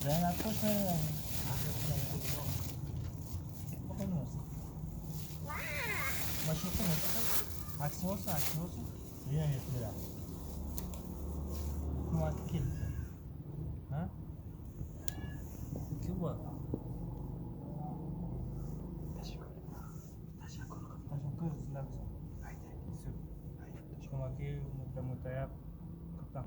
Zeynep koş nereye? Bakmıyorsun. Başı olsun mu? Aksi olsun, aksi olsun. Yine yetmiyor. Kumat kim? Ha? Kim bu? Teşekkür ederim. Haydi. Kumaki muta-muta kaptan.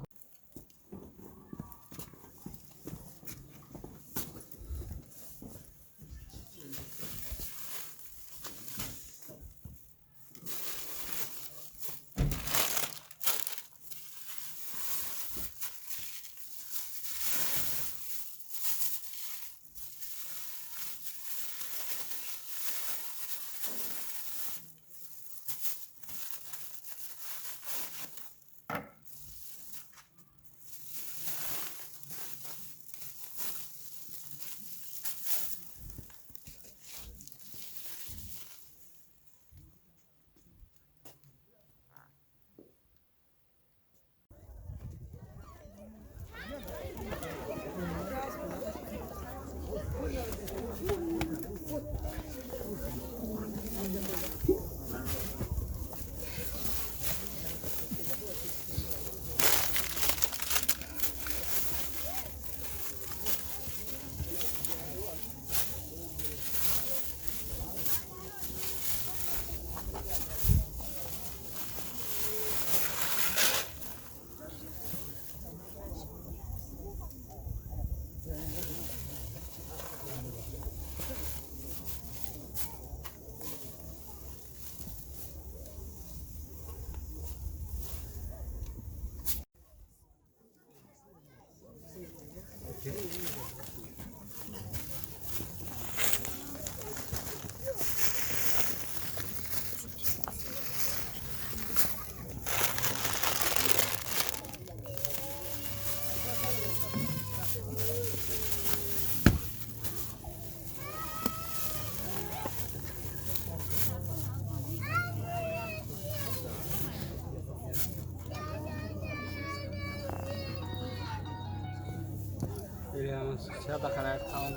Siapa karena kamu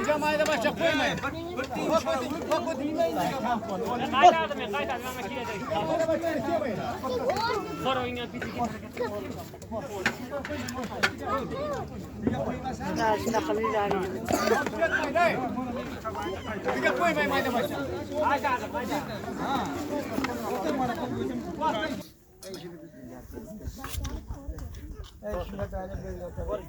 Jamaya da başa koymayın. Bak dinleyin. Kaytardım ben makinede. Sonra oynayıp bitti. Şuna kalıyla. Bir koymayın mayda başa. Kaytardım. Ha. Evet, şuna tane böyle yapalım.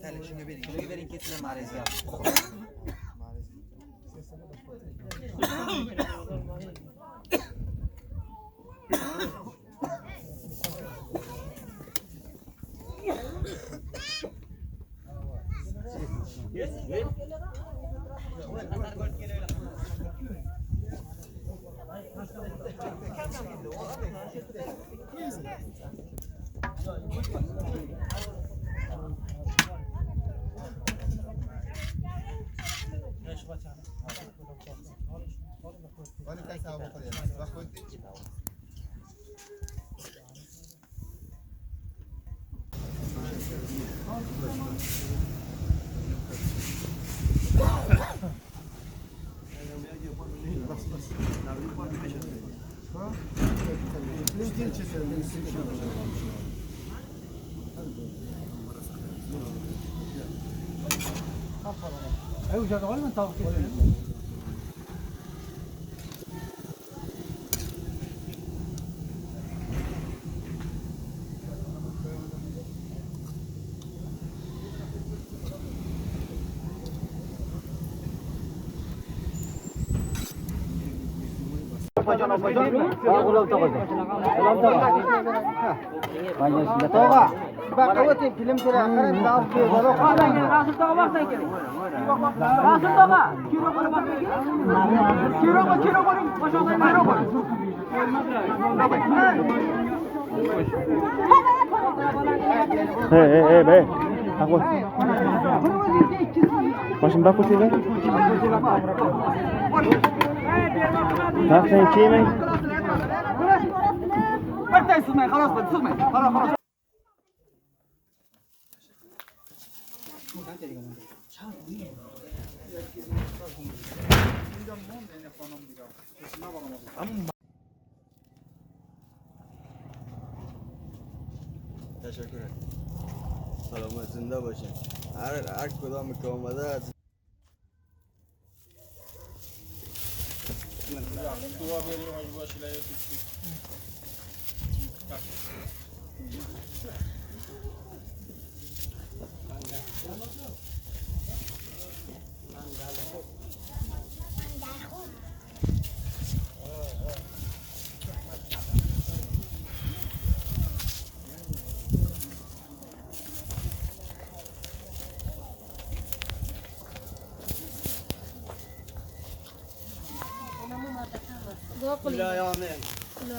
Tele şunu verin kesin marezi yap. Olha que essa alma para ele. Vai coisa de tal. ايوه شغال من طاقة toga bak kawati film kira kare daw ke bolo rasul toga bak sai kiri rasul toga kiro kore bak kiro kore pasho kiro kore Hey, be. Aku. Başım bak kutuya. Sen kimi? Bertay sıkmayın, خلاص bak sıkmayın. خلاص. تشکر سلامت زنده باشین هر کدام که آمده از لا يا عمي لا